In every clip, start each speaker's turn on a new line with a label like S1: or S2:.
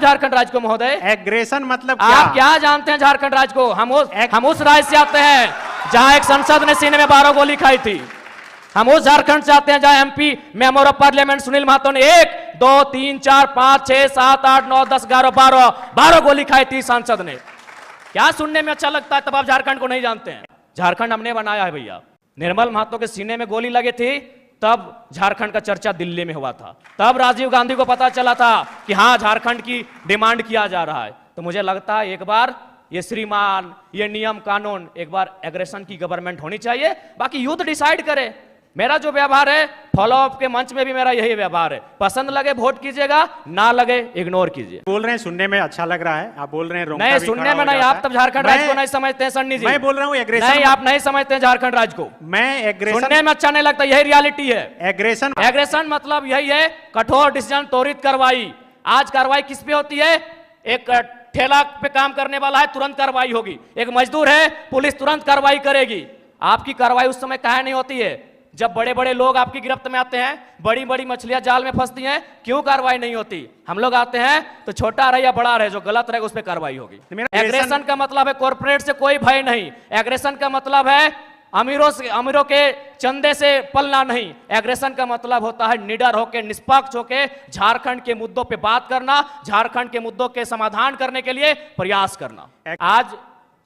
S1: झारखंड राज्य को महोदय?
S2: एग्रेशन मतलब क्या?
S1: आप क्या जानते हैं झारखंड राज्य को? हम उस राज्य से आते हैं जहां एक सांसद ने सीने में 12 गोली खाई थी। हम उस झारखंड से आते हैं जहां MP member of parliament Sunil Mahato ने 1 2 3 4 5 6 7 8 9 10 11 12 गोली खाई थी सांसद ने। क्या सुनने में अच्छा लगता है? तब आप झारखंड को नहीं जानते हैं। झारखंड हमने बनाया है भैया। निर्मल महतो के सीने में गोली लगी थी, तब झारखंड का चर्चा दिल्ली में हुआ था। तब राजीव गांधी को पता चला था कि हाँ, झारखंड की डिमांड किया जा रहा है। तो मुझे लगता है एक बार ये श्रीमान, ये नियम कानून, एक बार एग्रेशन की गवर्नमेंट होनी चाहिए, बाकी यूथ डिसाइड करे। मेरा जो व्यवहार है, फॉलो अप के मंच में भी मेरा यही व्यवहार है। पसंद लगे वोट कीजिएगा, ना लगे इग्नोर कीजिए।
S2: बोल रहे हैं सुनने में अच्छा लग रहा है, आप बोल रहे हैं
S1: नहीं, सुनने में नहीं। आप तब झारखंड राज्य को नहीं समझते हैं सन्नी जी।
S2: मैं बोल रहा हूँ एग्रेशन।
S1: नहीं, आप नहीं समझते हैं झारखंड राज्य को।
S2: मैं एग्रेशन
S1: सुनने में अच्छा नहीं लगता, यही रियलिटी है।
S2: एग्रेशन
S1: मतलब यही है, कठोर डिसीजन, त्वरित कार्रवाई। आज कार्रवाई किस पे होती है? एक ठेला पे काम करने वाला है, तुरंत कार्रवाई होगी। एक मजदूर है, पुलिस तुरंत कार्रवाई करेगी। आपकी कार्रवाई उस समय काहे नहीं होती है? जब बड़े बड़े लोग आपकी गिरफ्त में आते हैं, बड़ी बड़ी मछलियां जाल में फंसती हैं, क्यों कार्रवाई नहीं होती? हम लोग आते हैं तो छोटा रहे या बड़ा रहे, जो गलत रहेगा उस पर कार्रवाई होगी। एग्रेशन का मतलब है कॉर्पोरेट से कोई भय नहीं। एग्रेशन का मतलब है अमीरों के चंदे से पलना नहीं। एग्रेशन का मतलब होता है निडर होकर, निष्पक्ष होकर झारखंड के मुद्दों पे बात करना, झारखंड के मुद्दों के समाधान करने के लिए प्रयास करना। आज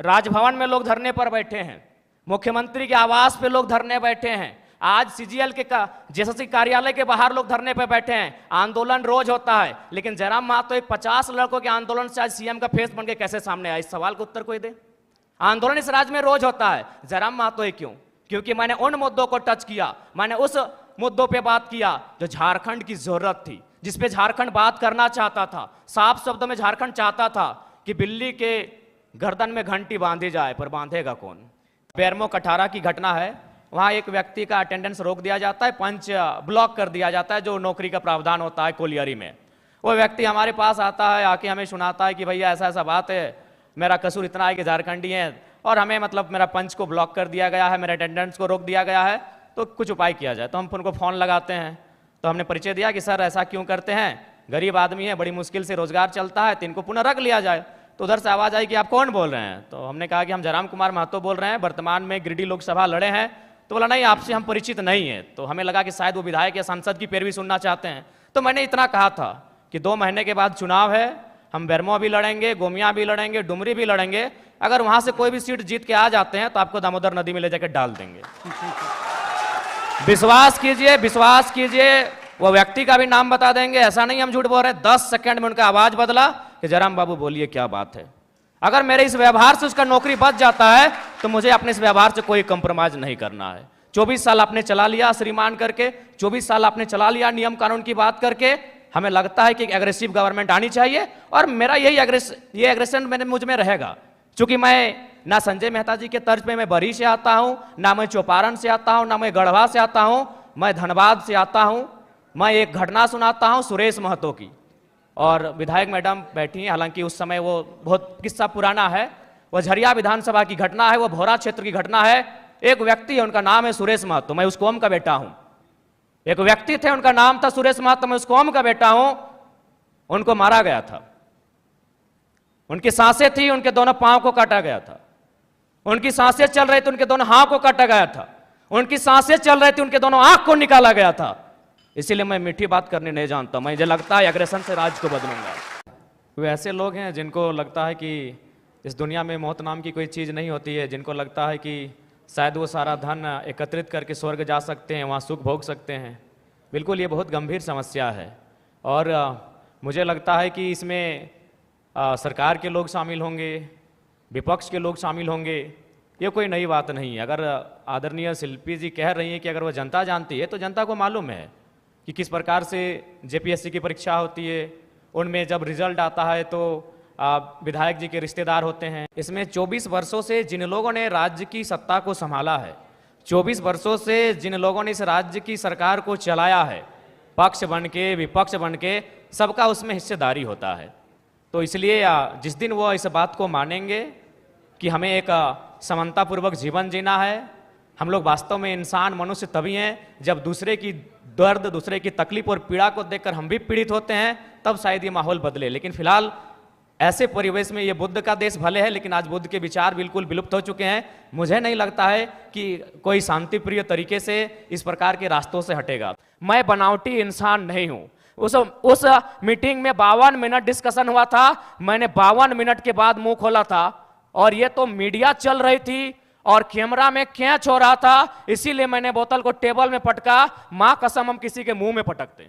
S1: राजभवन में लोग धरने पर बैठे हैं, मुख्यमंत्री के आवास पे लोग धरने बैठे हैं, आज सीजीएल के जेएसएससी कार्यालय के बाहर लोग धरने पर बैठे हैं। आंदोलन रोज होता है, लेकिन जयराम महतो एक 50 लड़कों के आंदोलन से आज सीएम का फेस बन के कैसे सामने आया? इस सवाल का उत्तर कोई दे। आंदोलन इस राज्य में रोज होता है, जयराम महतो क्यों? क्योंकि मैंने उन मुद्दों को टच किया, मैंने उस मुद्दों पे बात किया जो झारखंड की जरूरत थी, जिसपे झारखंड बात करना चाहता था। साफ शब्दों में झारखंड चाहता था कि बिल्ली के गर्दन में घंटी बांधी जाए, पर बांधेगा कौन? बेरमो कठारा की घटना है, वहां एक व्यक्ति का अटेंडेंस रोक दिया जाता है, पंच ब्लॉक कर दिया जाता है, जो नौकरी का प्रावधान होता है कोलियरी में। वो व्यक्ति हमारे पास आता है, आके हमें सुनाता है कि भैया ऐसा ऐसा बात है, मेरा कसूर इतना है कि झारखंडी है और हमें मतलब मेरा पंच को ब्लॉक कर दिया गया है, मेरे अटेंडेंस को रोक दिया गया है, तो कुछ उपाय किया जाए। तो हम उनको फ़ोन लगाते हैं, तो हमने परिचय दिया कि सर ऐसा क्यों करते हैं, गरीब आदमी है, बड़ी मुश्किल से रोजगार चलता है, तो इनको पुनः रख लिया जाए। तो उधर से आवाज़ आई कि आप कौन बोल रहे हैं? तो हमने कहा कि हम जयराम कुमार महतो बोल रहे हैं, वर्तमान में गिरिडीह लोकसभा लड़े हैं। तो बोला नहीं, आपसे हम परिचित नहीं है। तो हमें लगा कि शायद वो विधायक या सांसद की पैरवी सुनना चाहते हैं। तो मैंने इतना कहा था कि 2 महीने के बाद चुनाव है, हम बेरमो भी लड़ेंगे, गोमिया भी लड़ेंगे, डुमरी भी लड़ेंगे। अगर वहां से कोई भी सीट जीत के आ जाते हैं तो आपको दामोदर नदी में ले जाकर डाल देंगे। विश्वास कीजिए, विश्वास कीजिए, वो व्यक्ति का भी नाम बता देंगे, ऐसा नहीं हम झूठ बोल रहे हैं। 10 सेकंड में उनका आवाज बदला कि जयराम बाबू बोलिए क्या बात है। अगर मेरे इस व्यवहार से उसका नौकरी बच जाता है तो मुझे अपने इस व्यवहार से कोई कंप्रोमाइज नहीं करना है। 24 साल आपने चला लिया श्रीमान करके, 24 साल आपने चला लिया नियम कानून की बात करके। हमें लगता है कि एग्रेसिव गवर्नमेंट आनी चाहिए और मेरा यही एग्रेशन मुझ में रहेगा। चूंकि मैं ना संजय मेहता जी के तर्ज पे मैं बरी से आता हूं, ना मैं चौपारण से आता हूं, ना मैं गढ़वा से आता हूं, मैं धनबाद से आता हूं। मैं एक घटना सुनाता हूं सुरेश महतो की, और विधायक मैडम बैठी हैं, हालांकि उस समय वो बहुत किस्सा पुराना है। वो झरिया विधानसभा की घटना है, वो भोरा क्षेत्र की घटना है। एक व्यक्ति है, उनका नाम है सुरेश महतो, मैं उस कौम का बेटा हूं। एक व्यक्ति थे, उनका नाम था सुरेश महतो, मैं उस कौम का बेटा हूं। उनको मारा गया था, उनकी सांसें थी, उनके दोनों पांव को काटा गया था। उनकी सांसें चल रही थी, उनके दोनों हाथ को काटा गया था। उनकी सांसें चल रही थी, उनके दोनों आंख को निकाला गया था। इसीलिए मैं मीठी बात करने नहीं जानता, मुझे लगता है एग्रेशन से राज्य को बदलूंगा। वे ऐसे लोग हैं जिनको लगता है कि इस दुनिया में मौत नाम की कोई चीज़ नहीं होती है, जिनको लगता है कि शायद वो सारा धन एकत्रित करके स्वर्ग जा सकते हैं, वहाँ सुख भोग सकते हैं। बिल्कुल ये बहुत गंभीर समस्या है और मुझे लगता है कि इसमें सरकार के लोग शामिल होंगे, विपक्ष के लोग शामिल होंगे। ये कोई नई बात नहीं है। अगर आदरणीय शिल्पी जी कह रही हैं कि अगर वो जनता जानती है तो जनता को मालूम है कि किस प्रकार से जेपीएससी की परीक्षा होती है। उनमें जब रिजल्ट आता है तो विधायक जी के रिश्तेदार होते हैं। इसमें 24 वर्षों से जिन लोगों ने राज्य की सत्ता को संभाला है, 24 वर्षों से जिन लोगों ने इस राज्य की सरकार को चलाया है, पक्ष बन के विपक्ष बन के, सबका उसमें हिस्सेदारी होता है। तो इसलिए जिस दिन वो इस बात को मानेंगे कि हमें एक समानतापूर्वक जीवन जीना है, हम लोग वास्तव में इंसान मनुष्य तभी हैं जब दूसरे की दर्द, दूसरे की तकलीफ और पीड़ा को देखकर हम भी पीड़ित होते हैं, तब शायद ये माहौल बदले। लेकिन फिलहाल ऐसे परिवेश में ये बुद्ध का देश भले है, लेकिन आज बुद्ध के विचार बिल्कुल विलुप्त हो चुके हैं। मुझे नहीं लगता है कि कोई शांतिप्रिय तरीके से इस प्रकार के रास्तों से हटेगा। मैं बनावटी इंसान नहीं हूं। उस मीटिंग में 52 मिनट डिस्कशन हुआ था, मैंने 52 मिनट के बाद मुंह खोला था, और ये तो मीडिया चल रही थी और कैमरा में कैच हो रहा था, इसीलिए मैंने बोतल को टेबल में पटका। मां कसम हम किसी के मुंह में पटकते,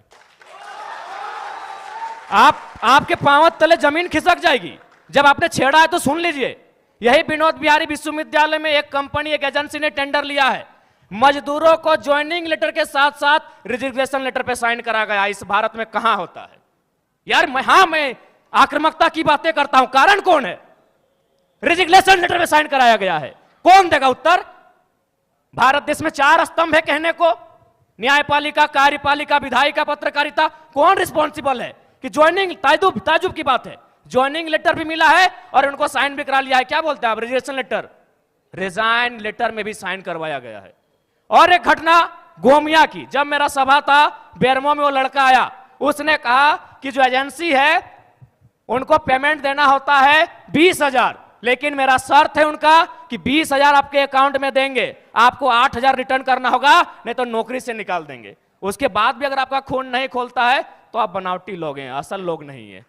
S1: आपके पांव तले जमीन खिसक जाएगी। जब आपने छेड़ा है तो सुन लीजिए। यही विनोद बिहारी विश्वविद्यालय में एक कंपनी, एक एजेंसी ने टेंडर लिया है, मजदूरों को ज्वाइनिंग लेटर के साथ साथ रिजिग्नेशन लेटर पे साइन करा गया। इस भारत में कहां होता है यार? मैं आक्रामकता की बातें करता हूं, कारण कौन है? रिजिग्नेशन लेटर पे साइन कराया गया है, कौन देगा उत्तर? भारत देश में 4 स्तंभ है कहने को, न्यायपालिका, कार्यपालिका, विधायिका, पत्रकारिता। कौन रिस्पॉन्सिबल है कि ज्वाइनिंग, ताजुब की बात है, ज्वाइनिंग लेटर भी मिला है और उनको साइन भी करा लिया है। क्या बोलते हैं आप? रिजिग्नेशन लेटर, रिजाइन लेटर में भी साइन करवाया गया है। और एक घटना गोमिया की, जब मेरा सभा था बेरमो में, वो लड़का आया, उसने कहा कि जो एजेंसी है उनको पेमेंट देना होता है 20,000, लेकिन मेरा शर्त है उनका कि 20,000 आपके अकाउंट में देंगे, आपको 8,000 रिटर्न करना होगा, नहीं तो नौकरी से निकाल देंगे। उसके बाद भी अगर आपका खून नहीं खोलता है तो आप बनावटी लोग हैं, असल लोग नहीं है।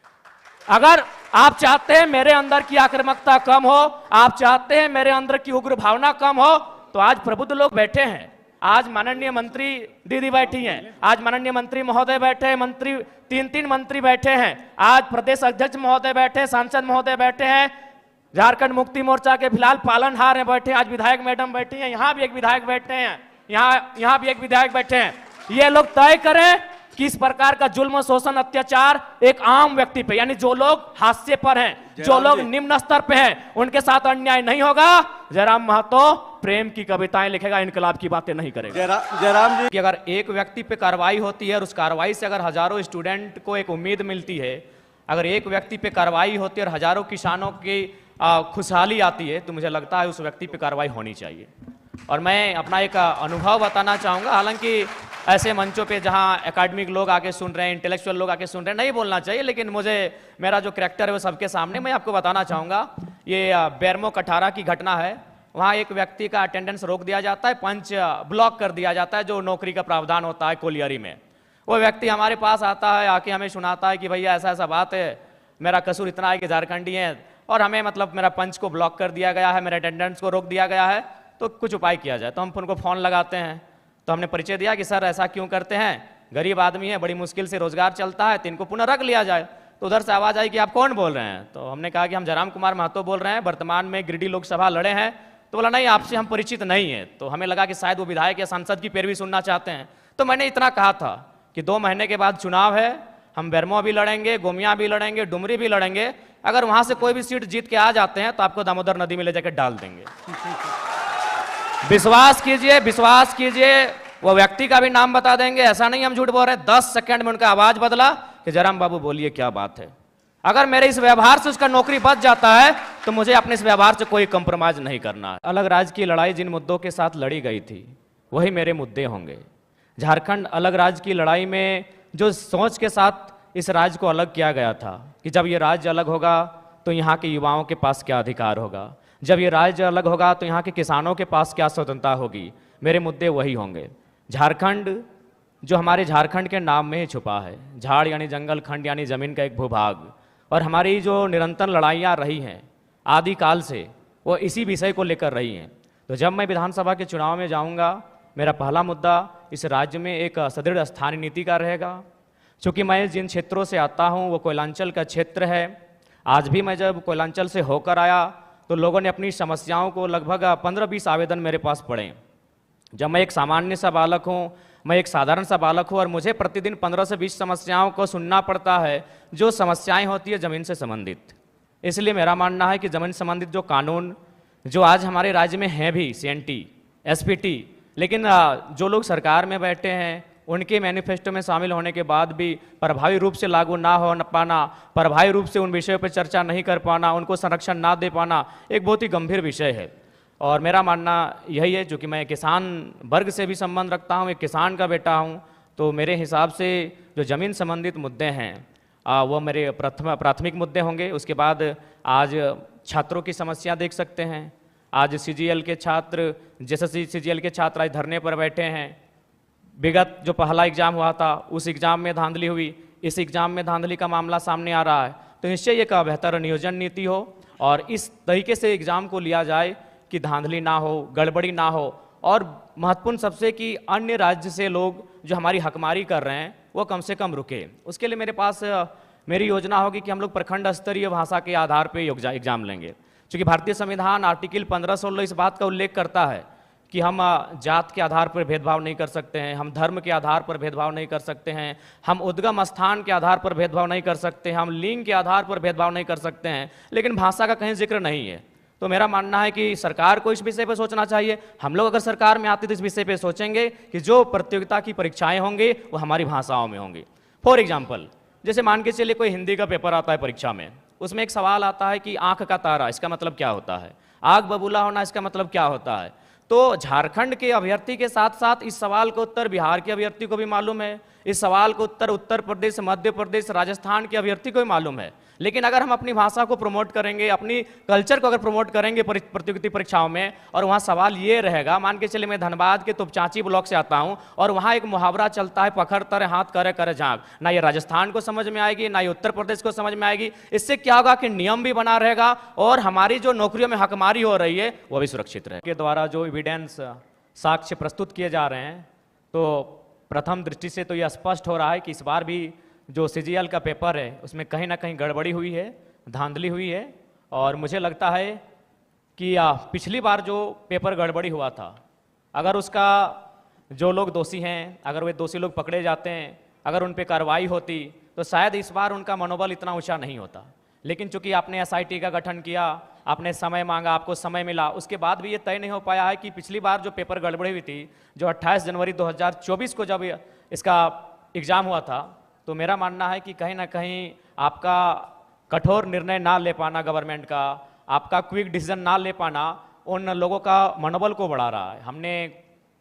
S1: अगर आप चाहते हैं मेरे अंदर की आक्रामकता कम हो, आप चाहते हैं मेरे अंदर की उग्र भावना कम हो, तो आज प्रबुद्ध लोग बैठे हैं। आज माननीय मंत्री दीदी बैठी हैं, आज माननीय मंत्री महोदय बैठे हैं, मंत्री 3 मंत्री बैठे हैं, आज प्रदेश अध्यक्ष महोदय बैठे, सांसद महोदय बैठे हैं, झारखंड मुक्ति मोर्चा के फिलहाल पालनहार हैं बैठे, आज विधायक मैडम बैठी हैं, यहां भी एक विधायक बैठे हैं, यहां भी एक विधायक बैठे हैं। ये लोग तय करें कि इस प्रकार का जुल्म, शोषण, अत्याचार एक आम व्यक्ति पे, यानी जो लोग हाशिए पर हैं, जो लोग निम्न स्तर पे हैं, उनके साथ अन्याय नहीं होगा। जयराम महतो प्रेम की कविताएं लिखेगा, इनकलाब की बातें नहीं करेगा।
S3: जयराम जी,
S1: कि अगर एक व्यक्ति पे कार्रवाई होती है और उस कार्रवाई से अगर हजारों स्टूडेंट को एक उम्मीद मिलती है, अगर एक व्यक्ति पे कार्रवाई होती है और हजारों किसानों की खुशहाली आती है, तो मुझे लगता है उस व्यक्ति पे कार्रवाई होनी चाहिए। और मैं अपना एक अनुभव बताना चाहूँगा, हालांकि ऐसे मंचों पे जहाँ एकेडमिक लोग आके सुन रहे हैं, इंटेलेक्चुअल लोग आके सुन रहे हैं, नहीं बोलना चाहिए, लेकिन मुझे मेरा जो कैरेक्टर है वो सबके सामने मैं आपको बताना चाहूँगा। ये बेरमो कठारा की घटना है। वहाँ एक व्यक्ति का अटेंडेंस रोक दिया जाता है, पंच ब्लॉक कर दिया जाता है, जो नौकरी का प्रावधान होता है कोलियरी में। वो व्यक्ति हमारे पास आता है, आके हमें सुनाता है कि भैया ऐसा ऐसा बात है, मेरा कसूर इतना है कि झारखंडी है और हमें मतलब मेरा पंच को ब्लॉक कर दिया गया है, मेरे अटेंडेंस को रोक दिया गया है, तो कुछ उपाय किया जाए। तो हम उनको फ़ोन लगाते हैं, तो हमने परिचय दिया कि सर ऐसा क्यों करते हैं, गरीब आदमी है, बड़ी मुश्किल से रोजगार चलता है, तो इनको पुनः रख लिया जाए। तो उधर से आवाज़ आई कि आप कौन बोल रहे हैं? तो हमने कहा कि हम जयराम कुमार महतो बोल रहे हैं, वर्तमान में गिरिडीह लोकसभा लड़े हैं। तो बोला नहीं, आपसे हम परिचित नहीं है। तो हमें लगा कि शायद वो विधायक या सांसद की पैरवी सुनना चाहते हैं। तो मैंने इतना कहा था कि 2 महीने के बाद चुनाव है, हम बेरमो भी लड़ेंगे, गोमिया भी लड़ेंगे, डुमरी भी लड़ेंगे, अगर वहां से कोई भी सीट जीत के आ जाते हैं तो आपको दामोदर नदी में ले जाकर डाल देंगे। विश्वास कीजिए, विश्वास कीजिए, वो व्यक्ति का भी नाम बता देंगे, ऐसा नहीं हम झूठ बोल रहे हैं। 10 सेकंड में उनका आवाज बदला कि जयराम बाबू बोलिए क्या बात है। अगर मेरे इस व्यवहार से उसका नौकरी बच जाता है तो मुझे अपने इस व्यवहार से कोई कंप्रोमाइज नहीं करना है। अलग राज्य की लड़ाई जिन मुद्दों के साथ लड़ी गई थी वही मेरे मुद्दे होंगे। झारखंड अलग राज्य की लड़ाई में जो सोच के साथ इस राज्य को अलग किया गया था कि जब ये राज्य अलग होगा तो यहाँ के युवाओं के पास क्या अधिकार होगा, जब ये राज्य अलग होगा तो यहाँ के किसानों के पास क्या स्वतंत्रता होगी, मेरे मुद्दे वही होंगे। झारखंड जो हमारे झारखंड के नाम में ही छुपा है, झाड़ यानी जंगल, खंड यानी जमीन का एक भूभाग, और हमारी जो निरंतर लड़ाइयाँ रही हैं आदिकाल से, वो इसी विषय को लेकर रही हैं। तो जब मैं विधानसभा के चुनाव में जाऊँगा, मेरा पहला मुद्दा इस राज्य में एक सुदृढ़ स्थानीय नीति का रहेगा। चूँकि मैं जिन क्षेत्रों से आता हूँ वो कोयलांचल का क्षेत्र है। आज भी मैं जब कोयलांचल से होकर आया तो लोगों ने अपनी समस्याओं को लगभग 15-20 आवेदन मेरे पास पड़े। जब मैं एक सामान्य सा बालक हूँ, मैं एक साधारण सा बालक हूँ और मुझे प्रतिदिन 15 से 20 समस्याओं को सुनना पड़ता है, जो समस्याएं होती है ज़मीन से संबंधित। इसलिए मेरा मानना है कि ज़मीन संबंधित जो कानून जो आज हमारे राज्य में हैं भी, CNT, SPT, लेकिन जो लोग सरकार में बैठे हैं उनके मैनिफेस्टो में शामिल होने के बाद भी प्रभावी रूप से लागू ना हो पाना, प्रभावी रूप से उन विषयों पर चर्चा नहीं कर पाना, उनको संरक्षण ना दे पाना एक बहुत ही गंभीर विषय है। और मेरा मानना यही है, जो कि मैं किसान वर्ग से भी संबंध रखता हूँ, एक किसान का बेटा हूँ, तो मेरे हिसाब से जो ज़मीन संबंधित मुद्दे हैं वो मेरे प्राथमिक मुद्दे होंगे। उसके बाद आज छात्रों की समस्या देख सकते हैं। आज सीजीएल के छात्र, जेएसएससी सीजीएल के छात्र आज धरने पर बैठे हैं। विगत जो पहला एग्ज़ाम हुआ था उस एग्ज़ाम में धांधली हुई, इस एग्ज़ाम में धांधली का मामला सामने आ रहा है। तो निश्चय एक बेहतर नियोजन नीति हो और इस तरीके से एग्ज़ाम को लिया जाए कि धांधली ना हो, गड़बड़ी ना हो, और महत्वपूर्ण सबसे कि अन्य राज्य से लोग जो हमारी हकमारी कर रहे हैं वो कम से कम रुके। उसके लिए मेरे पास मेरी योजना होगी कि हम लोग प्रखंड स्तरीय भाषा के आधार पर एग्ज़ाम लेंगे। क्योंकि भारतीय संविधान आर्टिकल 1516 इस बात का उल्लेख करता है कि हम जात के आधार पर भेदभाव नहीं कर सकते हैं, हम धर्म के आधार पर भेदभाव नहीं कर सकते हैं, हम उद्गम स्थान के आधार पर भेदभाव नहीं कर सकते हैं, हम लिंग के आधार पर भेदभाव नहीं कर सकते हैं, लेकिन भाषा का कहीं जिक्र नहीं है। तो मेरा मानना है कि सरकार को इस विषय पर सोचना चाहिए। हम लोग अगर सरकार में आते तो इस विषय पर सोचेंगे कि जो प्रतियोगिता की परीक्षाएं होंगी वो हमारी भाषाओं में होंगी। फॉर एग्जाम्पल, जैसे मान के चलिए कोई हिंदी का पेपर आता है परीक्षा में, उसमें एक सवाल आता है कि आंख का तारा इसका मतलब क्या होता है, आग बबूला होना इसका मतलब क्या होता है। तो झारखंड के अभ्यर्थी के साथ साथ इस सवाल का उत्तर बिहार के अभ्यर्थी को भी मालूम है, इस सवाल का उत्तर उत्तर प्रदेश, मध्य प्रदेश, राजस्थान के अभ्यर्थी को भी मालूम है। लेकिन अगर हम अपनी भाषा को प्रमोट करेंगे, अपनी कल्चर को अगर प्रमोट करेंगे प्रतियोगिता परीक्षाओं में, और वहाँ सवाल ये रहेगा, मान के चलिए मैं धनबाद के तुपचांची ब्लॉक से आता हूँ और वहाँ एक मुहावरा चलता है, पखर तरे हाथ करे करे झांक, ना ये राजस्थान को समझ में आएगी ना ये उत्तर प्रदेश को समझ में आएगी। इससे क्या होगा कि नियम भी बना रहेगा और हमारी जो नौकरियों में हकमारी हो रही है वो भी सुरक्षित रहे। के द्वारा जो एविडेंस साक्ष्य प्रस्तुत किए जा रहे हैं, तो प्रथम दृष्टि से तो यह स्पष्ट हो रहा है कि इस बार भी जो सीजीएल का पेपर है उसमें कहीं ना कहीं गड़बड़ी हुई है, धांधली हुई है। और मुझे लगता है कि पिछली बार जो पेपर गड़बड़ी हुआ था, अगर उसका जो लोग दोषी हैं, अगर वे दोषी लोग पकड़े जाते हैं, अगर उन पर कार्रवाई होती तो शायद इस बार उनका मनोबल इतना ऊंचा नहीं होता। लेकिन चूंकि आपने एसआईटी का गठन किया, आपने समय मांगा, आपको समय मिला, उसके बाद भी ये तय नहीं हो पाया है कि पिछली बार जो पेपर गड़बड़ी हुई थी, जो 28 जनवरी 2024 को जब इसका एग्ज़ाम हुआ था, तो मेरा मानना है कि कहीं ना कहीं आपका कठोर निर्णय ना ले पाना गवर्नमेंट का, आपका क्विक डिसीजन ना ले पाना उन लोगों का मनोबल को बढ़ा रहा है। हमने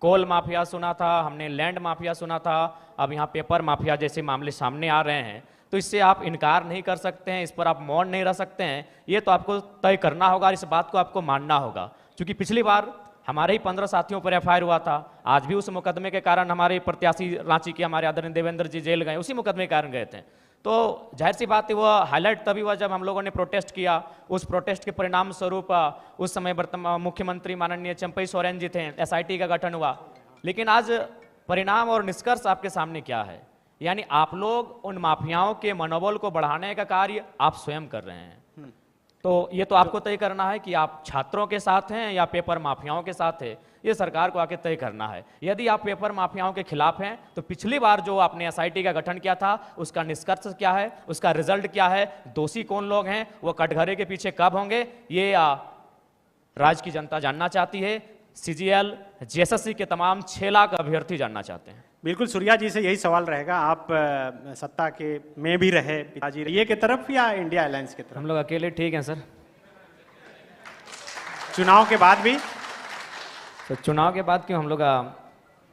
S1: कोल माफिया सुना था, हमने लैंड माफिया सुना था, अब यहाँ पेपर माफिया जैसे मामले सामने आ रहे हैं। तो इससे आप इनकार नहीं कर सकते हैं, इस पर आप मौन नहीं रह सकते हैं, ये तो आपको तय करना होगा, इस बात को आपको मानना होगा। क्योंकि पिछली बार हमारे ही 15 साथियों पर एफआईआर हुआ था, आज भी उस मुकदमे के कारण हमारे प्रत्याशी रांची के हमारे आदरणीय देवेंद्र जी जेल गए, उसी मुकदमे के कारण गए थे। तो जाहिर सी बात है वो हाईलाइट तभी हुआ जब हम लोगों ने प्रोटेस्ट किया। उस प्रोटेस्ट के परिणाम स्वरूप उस समय वर्तमान मुख्यमंत्री माननीय चंपई सोरेन जी थे, एसआईटी का गठन हुआ। लेकिन आज परिणाम और निष्कर्ष आपके सामने क्या है, यानी आप लोग उन माफियाओं के मनोबल को बढ़ाने का कार्य आप स्वयं कर रहे हैं। तो ये तो आपको तय करना है कि आप छात्रों के साथ हैं या पेपर माफियाओं के साथ है, ये सरकार को आके तय करना है। यदि आप पेपर माफियाओं के खिलाफ हैं तो पिछली बार जो आपने एसआईटी का गठन किया था उसका निष्कर्ष क्या है, उसका रिजल्ट क्या है, दोषी कौन लोग हैं, वो कटघरे के पीछे कब होंगे, ये राज्य की जनता जानना चाहती है। सीजीएल जेएसएससी के तमाम 6 लाख अभ्यर्थी जानना चाहते हैं।
S2: बिल्कुल, सूर्या जी से यही सवाल रहेगा। आप सत्ता के में भी रहे, पिताजी ये की तरफ या इंडिया अलायंस की तरफ?
S1: हम लोग अकेले ठीक हैं सर।
S2: चुनाव के बाद भी?
S1: तो चुनाव के बाद क्यों, हम लोग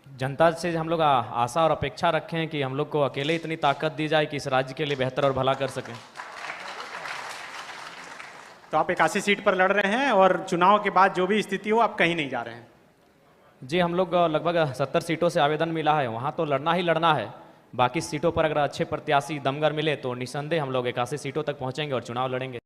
S1: जनता से हम लोग आशा और अपेक्षा रखें हैं कि हम लोग को अकेले इतनी ताकत दी जाए कि इस राज्य के लिए बेहतर और भला कर सकें।
S2: तो आप 81 सीट पर लड़ रहे हैं और चुनाव के बाद जो भी स्थिति हो आप कहीं नहीं जा रहे हैं?
S1: जी, हम लोग लगभग 70 सीटों से आवेदन मिला है, वहाँ तो लड़ना ही लड़ना है। बाकी सीटों पर अगर अच्छे प्रत्याशी दमगर मिले तो निसंदेह हम लोग 81 सीटों तक पहुँचेंगे और चुनाव लड़ेंगे।